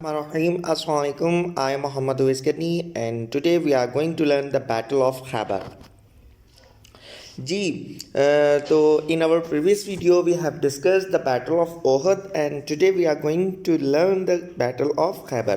Assalamu alaikum. I am Muhammad Uwaiskani and today we are going to learn the Battle of Khyber. So in our previous video we have discussed the Battle of Ohud and today we are going to learn the Battle of Khyber.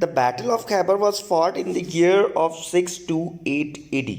The Battle of Khyber was fought in the year of 628 AD.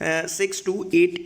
628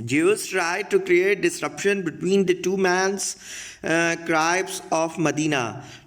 Jews tried to create disruption between the two man's tribes of Medina.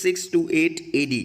628 AD.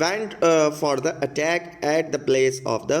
went for the attack at the place of the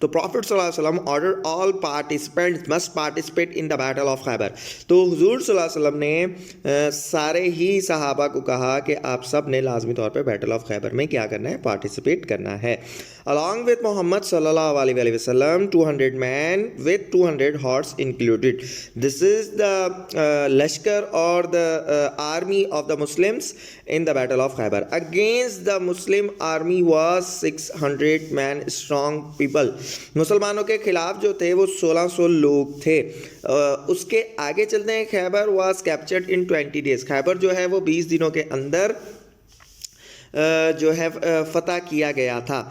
تو Prophet صلی اللہ علیہ وسلم ordered all participants must participate in the battle of Khaybar. تو حضور صلی اللہ علیہ وسلم نے سارے ہی صحابہ کو کہا کہ آپ سب نے لازمی طور پہ بیٹل آف خیبر میں کیا کرنا ہے, پارٹیسپیٹ کرنا ہے. along with محمد صلی اللہ علیہ وسلم 200 men with 200 horse included. This is the lashkar or the army of the Muslims in the battle of Khaybar. Against the Muslim army was 600 men strong people. مسلمانوں کے خلاف جو تھے وہ 1600 لوگ تھے. اس کے آگے چلتے ہیں. خیبر واز کیپچرڈ ان 20 days. خیبر جو ہے وہ 20 دنوں کے اندر جو ہے فتح کیا گیا تھا.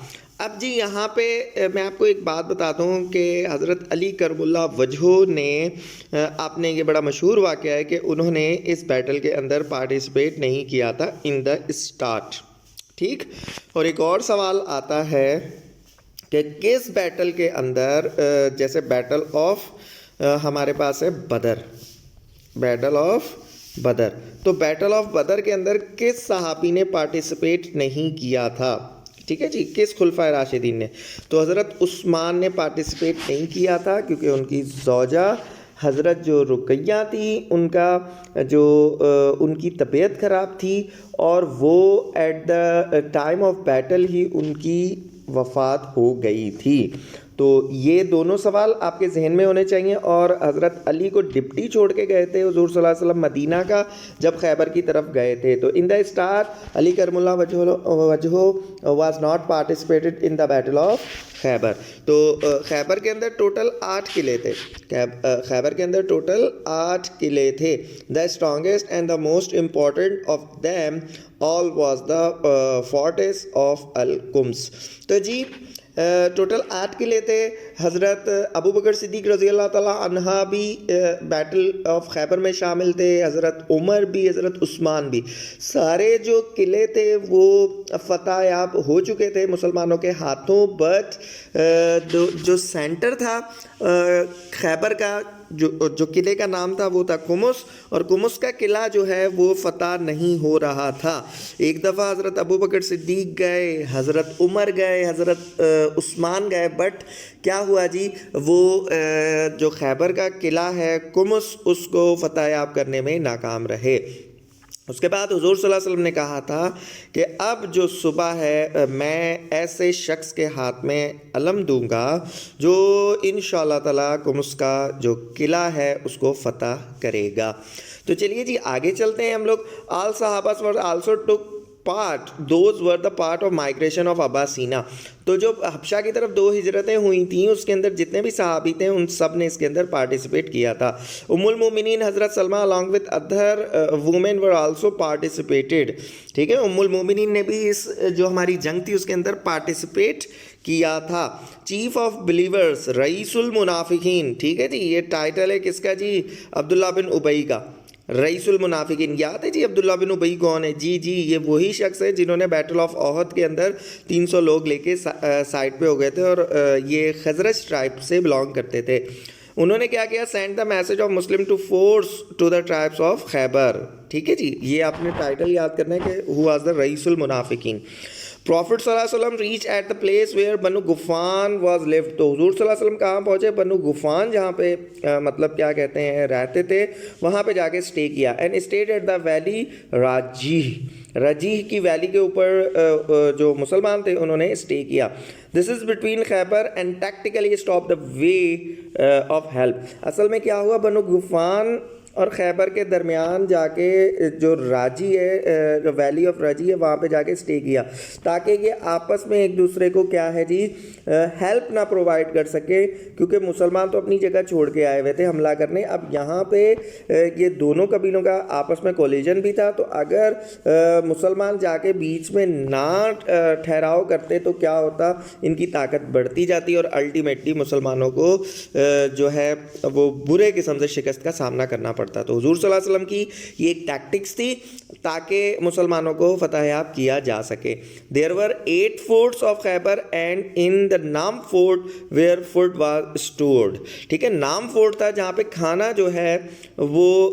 اب جی یہاں پہ میں آپ کو ایک بات بتاتا ہوں کہ حضرت علی کرم اللہ وجہہ نے, آپ نے یہ بڑا مشہور واقعہ ہے کہ انہوں نے اس بیٹل کے اندر پارٹیسپیٹ نہیں کیا تھا ان دا اسٹارٹ. ٹھیک. اور ایک اور سوال آتا ہے کہ کس بیٹل کے اندر, جیسے بیٹل آف ہمارے پاس ہے بدر, بیٹل آف بدر, تو بیٹل آف بدر کے اندر کس صحابی نے پارٹیسپیٹ نہیں کیا تھا؟ ٹھیک ہے جی, کس خلفائے راشدین نے؟ تو حضرت عثمان نے پارٹیسپیٹ نہیں کیا تھا کیونکہ ان کی زوجہ حضرت جو رقیہ تھی ان کا جو ان کی طبیعت خراب تھی اور وہ at the time of battle ہی ان کی وفات ہو گئی تھی. تو یہ دونوں سوال آپ کے ذہن میں ہونے چاہیے. اور حضرت علی کو ڈپٹی چھوڑ کے گئے تھے حضور صلی اللہ علیہ وسلم مدینہ کا جب خیبر کی طرف گئے تھے. تو ان دا اسٹارٹ علی کرم اللہ وجہہ was not participated in the battle of Khaybar. تو خیبر کے اندر ٹوٹل 8 قلعے تھے. خیبر کے اندر ٹوٹل 8 قلعے تھے. The strongest and the most important of them all was the fortress of Al Qamus. تو جی ٹوٹل 8 قلعے تھے. حضرت ابو بکر صدیق رضی اللہ تعالیٰ عنہ بھی بیٹل آف خیبر میں شامل تھے, حضرت عمر بھی, حضرت عثمان بھی. سارے جو قلعے تھے وہ فتح یاب ہو چکے تھے مسلمانوں کے ہاتھوں. بٹ جو سینٹر تھا خیبر کا, جو قلعے کا نام تھا وہ تھا قمص, اور قمص کا قلعہ جو ہے وہ فتح نہیں ہو رہا تھا. ایک دفعہ حضرت ابو بکر صدیق گئے, حضرت عمر گئے, حضرت عثمان گئے, بٹ کیا ہوا جی, وہ جو خیبر کا قلعہ ہے قمص, اس کو فتح یاب کرنے میں ناکام رہے. اس کے بعد حضور صلی اللہ علیہ وسلم نے کہا تھا کہ اب جو صبح ہے میں ایسے شخص کے ہاتھ میں علم دوں گا جو انشاءاللہ تعالیٰ قمص کا جو قلعہ ہے اس کو فتح کرے گا. تو چلیے جی آگے چلتے ہیں ہم لوگ. آل صحابہ were also took part, those were the part of migration of Abbasina. تو جو حبشہ کی طرف 2 ہجرتیں ہوئی تھیں اس کے اندر جتنے بھی صحابی تھے ان سب نے اس کے اندر پارٹیسپیٹ کیا تھا. ام المومنین حضرت سلمہ along with other women were also participated. ٹھیک ہے, ام المومنین نے بھی اس جو ہماری جنگ تھی اس کے اندر پارٹیسپیٹ کیا تھا. چیف آف بلیورز رئیس المنافقین. ٹھیک ہے جی, یہ ٹائٹل ہے کس کا جی, عبداللہ بن ابی کا, رئیس المنافقین. یاد ہے جی عبداللہ بن ابی کون ہے؟ جی یہ وہی شخص ہے جنہوں نے بیٹل آف احد کے اندر 300 لوگ لے کے سائڈ پہ ہو گئے تھے اور یہ خزرج ٹرائب سے بلانگ کرتے تھے. انہوں نے کیا کیا, send the message of Muslim to force to the tribes of Khaybar. ٹھیک ہے جی, یہ آپ نے ٹائٹل یاد کرنا ہے کہ who was the Raees المنافقین. Profit صلی اللہ علیہ وسلم reach at the place where Banu Ghatafan was left. تو حضور صلی اللہ علیہ وسلم کہاں پہنچے؟ بنو غفان, جہاں پہ مطلب کیا کہتے ہیں رہتے تھے, وہاں پہ جا کے اسٹے کیا. And stayed at the valley Raji کی ویلی کے اوپر جو مسلمان تھے انہوں نے اسٹے کیا. This is between Khaybar and tactically stop the way of help. اصل میں کیا ہوا, بنو غفان اور خیبر کے درمیان جا کے جو راجی ہے, جو ویلی آف راجی ہے, وہاں پہ جا کے اسٹے کیا تاکہ یہ آپس میں ایک دوسرے کو کیا ہے جی ہیلپ نہ پرووائڈ کر سکے, کیونکہ مسلمان تو اپنی جگہ چھوڑ کے آئے ہوئے تھے حملہ کرنے. اب یہاں پہ یہ دونوں قبیلوں کا آپس میں کولیجن بھی تھا, تو اگر مسلمان جا کے بیچ میں نہ ٹھہراؤ کرتے تو کیا ہوتا, ان کی طاقت بڑھتی جاتی اور الٹیمیٹلی مسلمانوں کو جو ہے وہ برے قسم سے شکست کا سامنا کرنا پڑتا. تو حضور صلی اللہ علیہ وسلم کی یہ ایک ٹیکٹکس تھی تاکہ مسلمانوں کو فتح یاب کیا جا سکے. There were 8 forts of Khaybar and in the name fort where food was stored. ٹھیک ہے, نام فورٹ تھا جہاں پہ کھانا جو ہے وہ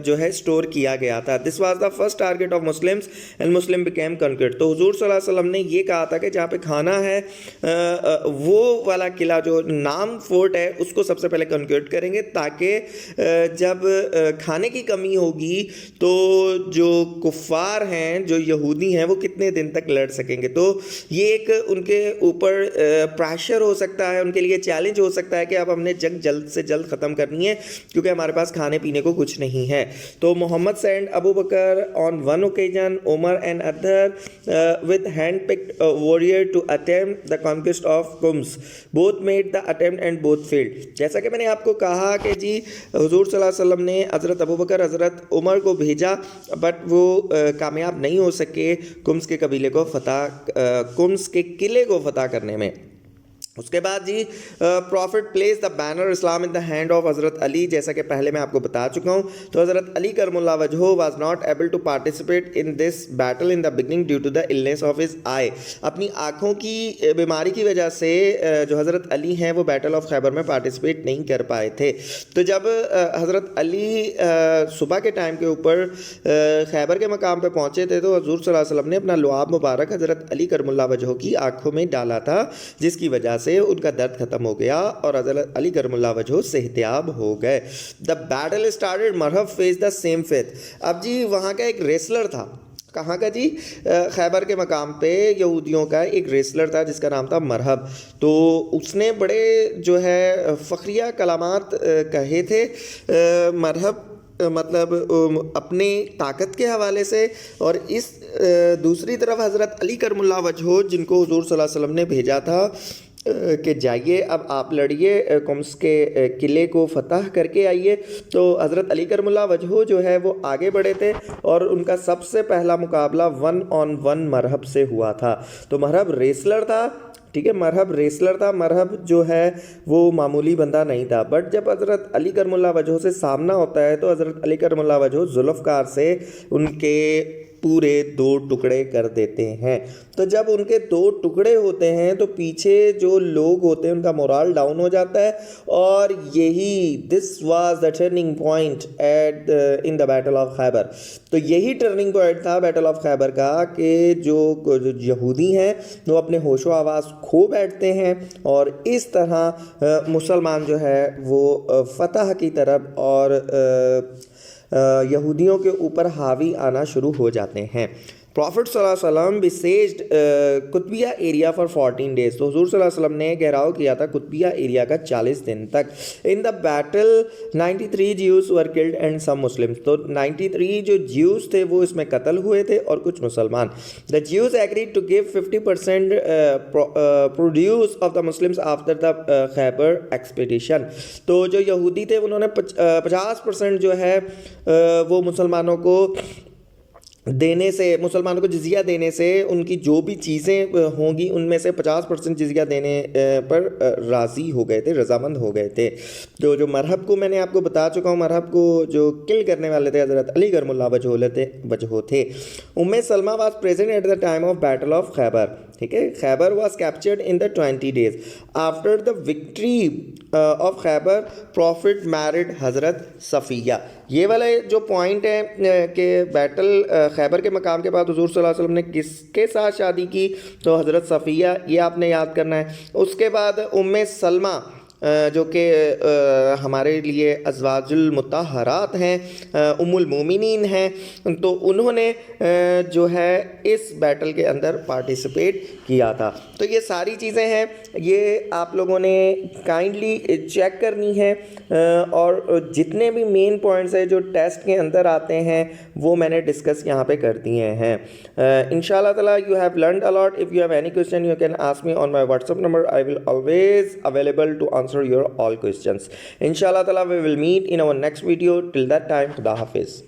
جو ہے اسٹور کیا گیا تھا. This was the first target of Muslims and Muslim became conquered. تو حضور صلی اللہ علیہ وسلم نے یہ کہا تھا کہ جہاں پہ کھانا ہے وہ والا قلعہ جو نام فورٹ ہے اس کو سب سے پہلے کنکرڈ کریں گے, تاکہ جب کھانے کی کمی ہوگی تو جو کفار ہیں, جو یہودی ہیں, وہ کتنے دن تک لڑ سکیں گے. تو یہ ایک ان کے اوپر پریشر ہو سکتا ہے, ان کے لیے چیلنج ہو سکتا ہے کہ اب ہم نے جنگ جلد سے جلد ختم کرنی ہے کیونکہ ہمارے پاس کھانے پینے کو کچھ نہیں ہے. تو Muhammad send Abu Bakr on one occasion, Umar and other with hand-picked warrior to attempt the conquest of Qums. Both made the attempt and both failed. جیسا کہ میں نے آپ کو کہا کہ جی حضور صلی اللہ علیہ وسلم نے حضرت ابو بکر حضرت عمر کو بھیجا, بٹ وہ کامیاب نہیں ہو سکے قمس کے قبیلے کو قمس کے قلعے کو فتح کرنے میں. اس کے بعد جی prophet place the banner Islam in the hand of حضرت علی. جیسا کہ پہلے میں آپ کو بتا چکا ہوں, تو حضرت علی کرم اللہ وجہہ was not able to participate in this battle in the beginning due to the illness of his eye. اپنی آنکھوں کی بیماری کی وجہ سے جو حضرت علی ہیں وہ بیٹل آف خیبر میں پارٹیسپیٹ نہیں کر پائے تھے. تو جب حضرت علی صبح کے ٹائم کے اوپر خیبر کے مقام پہ پہنچے تھے تو حضور صلی اللہ علیہ وسلم نے اپنا لعاب مبارک حضرت علی کرم اللہ وجہہ کی آنکھوں میں ڈالا تھا, جس کی وجہ سے ان کا درد ختم ہو گیا اور حضرت علی کرم اللہ وجہہ صحتیاب ہو گئے. The battle started, Marhab faced the same faith. اب جی وہاں کا ایک ریسلر تھا, کہاں کا جی, خیبر کے مقام پہ یہودیوں کا ایک ریسلر تھا جس کا نام تھا مرحب. تو اس نے بڑے جو ہے فخریہ کلمات کہے تھے. مرحب مطلب اپنے طاقت کے حوالے سے, اور اس دوسری طرف حضرت علی کرم اللہ وجہہ جن کو حضور صلی اللہ علیہ وسلم نے بھیجا تھا کہ جائیے اب آپ لڑیے, قمس کے قلعے کو فتح کر کے آئیے. تو حضرت علی کرم اللہ وجہہ جو ہے وہ آگے بڑھے تھے اور ان کا سب سے پہلا مقابلہ 1-on-1 مرحب سے ہوا تھا. تو مرحب ریسلر تھا, ٹھیک ہے, مرحب ریسلر تھا. مرحب جو ہے وہ معمولی بندہ نہیں تھا, بٹ جب حضرت علی کرم اللہ وجہہ سے سامنا ہوتا ہے تو حضرت علی کرم اللہ وجہہ ذوالفقار سے ان کے پورے 2 ٹکڑے کر دیتے ہیں. تو جب ان کے 2 ٹکڑے ہوتے ہیں تو پیچھے جو لوگ ہوتے ہیں ان کا مورال ڈاؤن ہو جاتا ہے, اور یہی this was the turning point at in the battle of Khaybar. تو یہی ٹرننگ پوائنٹ تھا بیٹل آف خیبر کا کہ جو یہودی ہیں وہ اپنے ہوش و آواز کھو بیٹھتے ہیں, اور اس طرح مسلمان جو ہے وہ فتح کی طرف اور یہودیوں کے اوپر حاوی آنا شروع ہو جاتے ہیں. پروفٹ صلی اللہ علیہ وسلم بسیجڈ قطبیہ ایریا فار 14 days. تو حضور صلی اللہ علیہ وسلم نے گھیراؤ کیا تھا قطبیہ ایریا کا 40 دن تک. In the battle 93 Jews were killed and some Muslim. تو 93 جو جیوز تھے وہ اس میں قتل ہوئے تھے اور کچھ مسلمان. The Jews agreed to give 50% produce of the Muslims after the Khaybar expedition. تو جو یہودی تھے انہوں نے 50% جو ہے وہ مسلمانوں کو دینے سے, مسلمانوں کو جزیہ دینے سے, ان کی جو بھی چیزیں ہوں گی ان میں سے 50% جزیہ دینے پر راضی ہو گئے تھے, رضامند ہو گئے تھے. جو مرحب کو میں نے آپ کو بتا چکا ہوں, مرحب کو جو کل کرنے والے تھے حضرت علی کرم اللہ وجہہ تھے. Salama was present at the time of battle of Khaybar. ٹھیک ہے, Khaybar was captured in the 20 days. After the victory of Khaybar prophet married حضرت صفیہ. یہ والا جو پوائنٹ ہے کہ بیٹل خیبر کے مقام کے بعد حضور صلی اللہ علیہ وسلم نے کس کے ساتھ شادی کی, تو حضرت صفیہ, یہ آپ نے یاد کرنا ہے. اس کے بعد سلمہ جو کہ ہمارے لیے ازواج المطہرات ہیں, ام المومنین ہیں, تو انہوں نے جو ہے اس بیٹل کے اندر پارٹیسپیٹ کیا تھا. تو یہ ساری چیزیں ہیں, یہ آپ لوگوں نے کائنڈلی چیک کرنی ہے, اور جتنے بھی مین پوائنٹس ہیں جو ٹیسٹ کے اندر آتے ہیں وہ میں نے ڈسکس یہاں پہ کر دیے ہیں. انشاءاللہ تعالیٰ you have learned a lot. If you have any question you can ask me on my WhatsApp number. I will always available to answer your all questions. Inshallah ta'ala we will meet in our next video. Till that time, Khuda Hafiz.